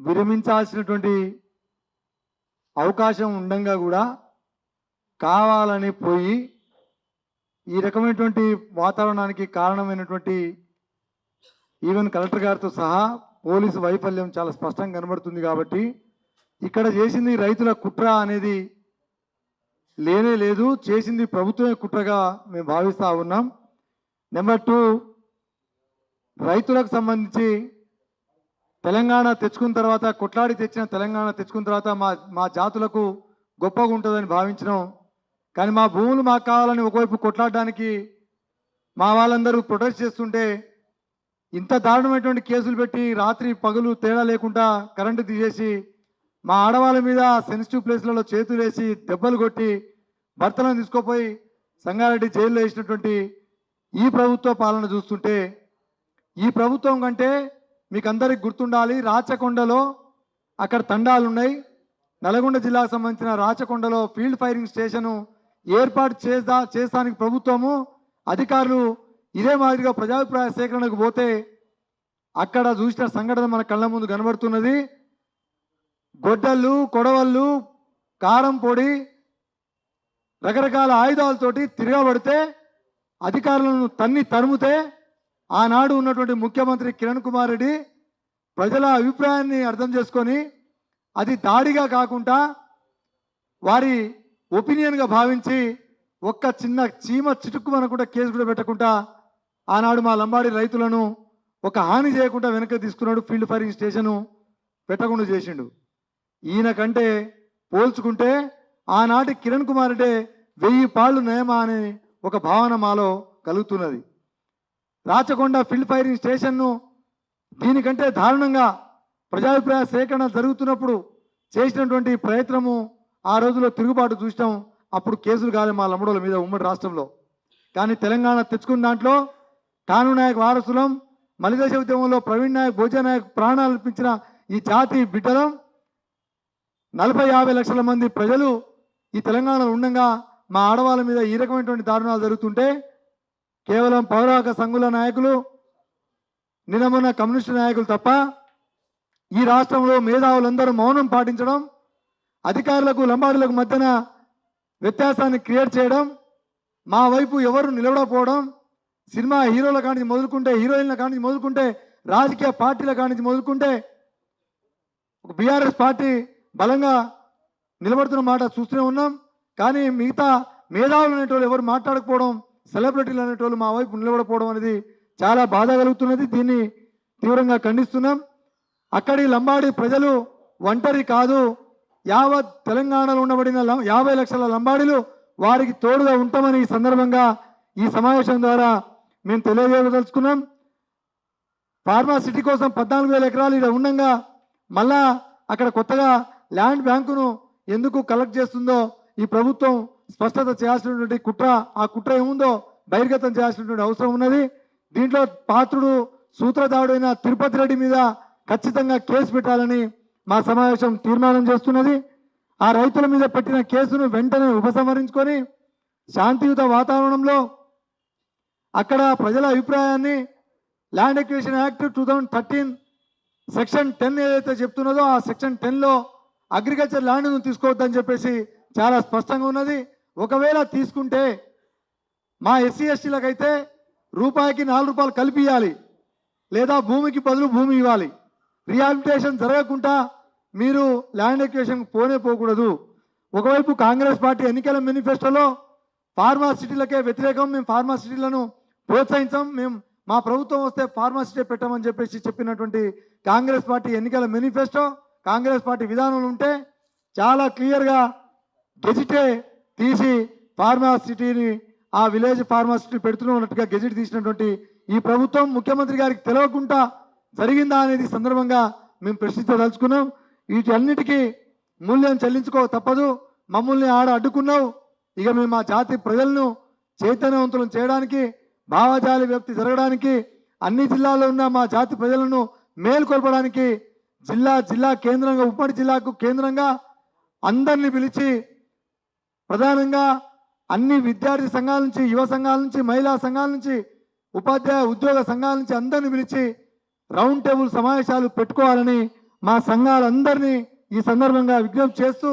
విరమించాల్సినటువంటి అవకాశం ఉండంగా కూడా కావాలని పోయి ఈ రకమైనటువంటి వాతావరణానికి కారణమైనటువంటి ఈవెన్ కలెక్టర్ గారితో సహా పోలీసు వైఫల్యం చాలా స్పష్టంగా కనబడుతుంది. కాబట్టి ఇక్కడ చేసింది రైతుల కుట్ర అనేది లేనే లేదు, చేసింది ప్రభుత్వమే కుట్రగా మేము భావిస్తూ ఉన్నాం. నెంబర్ 2, రైతులకు సంబంధించి తెలంగాణ తెచ్చుకున్న తర్వాత, కొట్లాడి తెచ్చిన తెలంగాణ తెచ్చుకున్న తర్వాత మా జాతులకు గొప్పగా ఉంటుందని భావించినాం. కానీ మా భూములు మాకు కావాలని ఒకవైపు కొట్లాడడానికి మా వాళ్ళందరూ ప్రొటెస్ట్ చేస్తుంటే ఇంత దారుణమైనటువంటి కేసులు పెట్టి రాత్రి పగలు తేడా లేకుండా కరెంటు తీసేసి మా ఆడవాళ్ళ మీద సెన్సిటివ్ ప్లేస్లలో చేతులు వేసి దెబ్బలు కొట్టి భర్తలను తీసుకుపోయి సంగారెడ్డి జైల్లో వేసినటువంటి ఈ ప్రభుత్వ పాలన చూస్తుంటే, ఈ ప్రభుత్వం కంటే మీకు అందరికి గుర్తుండాలి, రాచకొండలో అక్కడ తండాలు ఉన్నాయి. నల్గొండ జిల్లాకు సంబంధించిన రాచకొండలో ఫీల్డ్ ఫైరింగ్ స్టేషను ఏర్పాటు చేస్తానికి ప్రభుత్వము అధికారులు ఇదే మాదిరిగా ప్రజాభిప్రాయ సేకరణకు పోతే అక్కడ చూసిన సంఘటన మన కళ్ళ ముందు కనబడుతున్నది. గొడ్డళ్ళు, కొడవళ్ళు, కారం పొడి, రకరకాల ఆయుధాలతోటి తిరగబడితే అధికారులను తరుముతే ఆనాడు ఉన్నటువంటి ముఖ్యమంత్రి కిరణ్ కుమార్ రెడ్డి ప్రజల అభిప్రాయాన్ని అర్థం చేసుకొని అది దాడిగా కాకుండా వారి ఒపీనియన్గా భావించి ఒక్క చిన్న చీమ చిటుక్కుమనకుండా కేసు కూడా పెట్టకుండా ఆనాడు మా లంబాడి రైతులను ఒక హాని చేయకుండా వెనక్కి తీసుకున్నాడు. ఫీల్డ్ ఫైరింగ్ స్టేషను పెట్టకుండా చేసిండు. ఈయన కంటే పోల్చుకుంటే ఆనాటి కిరణ్ కుమార్ రెడ్డి 1000 పాళ్ళు నయమా అనే ఒక భావన మాలో కలుగుతున్నది. రాచకొండ ఫీల్డ్ ఫైరింగ్ స్టేషన్ను దీనికంటే దారుణంగా ప్రజాభిప్రాయ సేకరణ జరుగుతున్నప్పుడు చేసినటువంటి ప్రయత్నము ఆ రోజుల్లో తిరుగుబాటు చూసినాం. అప్పుడు కేసులు కాలే మా లంబడోళ్ళ మీద ఉమ్మడి రాష్ట్రంలో. కానీ తెలంగాణ తెచ్చుకున్న దాంట్లో కానూ నాయక్ వారసులం, మలిదశ ఉద్యమంలో ప్రవీణ్ నాయక్, భోజా నాయక్ ప్రాణాలు అర్పించిన ఈ జాతి బిడ్డలం 40-50 లక్షల మంది ప్రజలు ఈ తెలంగాణలో ఉండగా మా ఆడవాళ్ళ మీద ఈ రకమైనటువంటి దారుణాలు జరుగుతుంటే కేవలం పౌరాక సంఘుల నాయకులు, నిన్నమొన్న కమ్యూనిస్టు నాయకులు తప్ప ఈ రాష్ట్రంలో మేధావులందరూ మౌనం పాటించడం, అధికారులకు లంబాడులకు మధ్యన వ్యత్యాసాన్ని క్రియేట్ చేయడం, మా వైపు ఎవరు నిలబడకపోవడం, సినిమా హీరోల కానించి మొదలుకుంటే, హీరోయిన్ల కానించి మొదలుకుంటే, రాజకీయ పార్టీల కానించి మొదలుకుంటే ఒక బీఆర్ఎస్ పార్టీ బలంగా నిలబడుతున్న మాట చూస్తూనే ఉన్నాం. కానీ మిగతా మేధావులు అనేటోళ్ళు ఎవరు మాట్లాడకపోవడం, సెలబ్రిటీలు అనేటోళ్ళు మా వైపు నిలబడకపోవడం అనేది చాలా బాధ కలుగుతున్నది. దీన్ని తీవ్రంగా ఖండిస్తున్నాం. అక్కడి లంబాడి ప్రజలు ఒంటరి కాదు, యావత్ తెలంగాణలో ఉండబడిన 50 లక్షల లంబాడీలు వారికి తోడుగా ఉంటామని ఈ సందర్భంగా ఈ సమావేశం ద్వారా మేము తెలియజేయదలుచుకున్నాం. ఫార్మా సిటీ కోసం 14,000 ఎకరాలు ఇక్కడ ఉండగా మళ్ళా అక్కడ కొత్తగా ల్యాండ్ బ్యాంకును ఎందుకు కలెక్ట్ చేస్తుందో ఈ ప్రభుత్వం స్పష్టత చేయాల్సినటువంటి ఆ కుట్ర ఏముందో బహిర్గతం చేయాల్సినటువంటి అవసరం ఉన్నది. దీంట్లో పాత్రుడు సూత్రధారుడైన తిరుపతి రెడ్డి మీద ఖచ్చితంగా కేసు పెట్టాలని మా సమావేశం తీర్మానం చేస్తున్నది. ఆ రైతుల మీద పెట్టిన కేసును వెంటనే ఉపసంహరించుకొని శాంతియుత వాతావరణంలో అక్కడ ప్రజల అభిప్రాయాన్ని ల్యాండ్ ఎక్విజిషన్ యాక్ట్ 2013 సెక్షన్ 10 ఏదైతే చెప్తున్నదో ఆ సెక్షన్ 10లో అగ్రికల్చర్ ల్యాండ్ను తీసుకోవద్దని చెప్పేసి చాలా స్పష్టంగా ఉన్నది. ఒకవేళ తీసుకుంటే మా ఎస్సీ ఎస్టీలకు అయితే రూపాయికి 4 రూపాయలు కలిపి ఇవ్వాలి, లేదా భూమికి బదులు భూమి ఇవ్వాలి. రిహాబిలిటేషన్ జరగకుండా మీరు ల్యాండ్ ఎక్విజిషన్ పోకూడదు. ఒకవైపు కాంగ్రెస్ పార్టీ ఎన్నికల మేనిఫెస్టోలో ఫార్మాసిటీలకే వ్యతిరేకం, మేము ఫార్మాసిటీలను ప్రోత్సహించాం, మేము మా ప్రభుత్వం వస్తే ఫార్మాసిటీ పెట్టామని చెప్పేసి చెప్పినటువంటి కాంగ్రెస్ పార్టీ ఎన్నికల మేనిఫెస్టో, కాంగ్రెస్ పార్టీ విధానంలో ఉంటే చాలా క్లియర్గా గెజిటే తీసి ఫార్మాసిటీని ఆ విలేజ్ ఫార్మాసిటీ పెడుతున్నట్టుగా గెజిట్ తీసినటువంటి ఈ ప్రభుత్వం ముఖ్యమంత్రి గారికి తెలియకుండా జరిగిందా అనేది సందర్భంగా మేము ప్రశ్నించదలుచుకున్నాం. వీటన్నిటికీ మూల్యం చెల్లించుకో తప్పదు. మమ్మల్ని అడ్డుకున్నావు, ఇక మేము మా జాతి ప్రజలను చైతన్యవంతులను చేయడానికి, భావజాలి వ్యాప్తి జరగడానికి, అన్ని జిల్లాల్లో ఉన్న మా జాతి ప్రజలను మేల్కొల్పడానికి జిల్లా కేంద్రంగా, ఉమ్మడి జిల్లాకు కేంద్రంగా అందరినీ పిలిచి ప్రధానంగా అన్ని విద్యార్థి సంఘాల నుంచి, యువ సంఘాల నుంచి, మహిళా సంఘాల నుంచి, ఉపాధ్యాయ ఉద్యోగ సంఘాల నుంచి అందరినీ పిలిచి రౌండ్ టేబుల్ సమావేశాలు పెట్టుకోవాలని మా సంఘాలందరినీ ఈ సందర్భంగా విజ్ఞప్తి చేస్తూ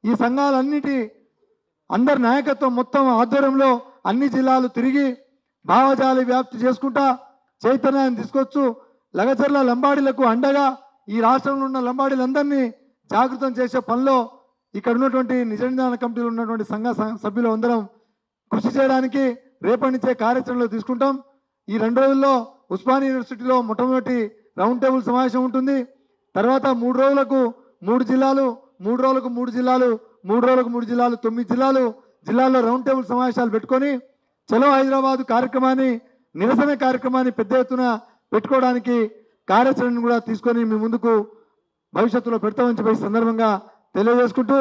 ఈ సంఘాలన్నిటి అందరి నాయకత్వం మొత్తం ఆధ్వర్యంలో అన్ని జిల్లాలు తిరిగి భావజాలి వ్యాప్తి చేసుకుంటా చైతన్యాన్ని తీసుకొచ్చు లగచర్ల లంబాడీలకు అండగా ఈ రాష్ట్రంలో ఉన్న లంబాడీలందరినీ జాగృతం చేసే పనిలో ఇక్కడ ఉన్నటువంటి నిజ నిర్ధారణ కమిటీలో ఉన్నటువంటి సభ్యులు అందరం కృషి చేయడానికి రేపటి నుంచే కార్యాచరణలో తీసుకుంటాం. ఈ 2 రోజుల్లో ఉస్మానియా యూనివర్సిటీలో మొట్టమొదటి రౌండ్ టేబుల్ సమావేశం ఉంటుంది. తర్వాత 3 రోజులకు 3 జిల్లాలు, 3 రోజులకు 3 జిల్లాలు, 3 రోజులకు 3 జిల్లాలు, 9 జిల్లాల్లో రౌండ్ టేబుల్ సమావేశాలు పెట్టుకొని చలో హైదరాబాద్ కార్యక్రమాన్ని, నిరసన కార్యక్రమాన్ని పెద్ద ఎత్తున పెట్టుకోవడానికి కార్యాచరణను కూడా తీసుకొని మీ ముందుకు భవిష్యత్తులో పెడతామని చెప్పి సందర్భంగా తెలియజేసుకుంటూ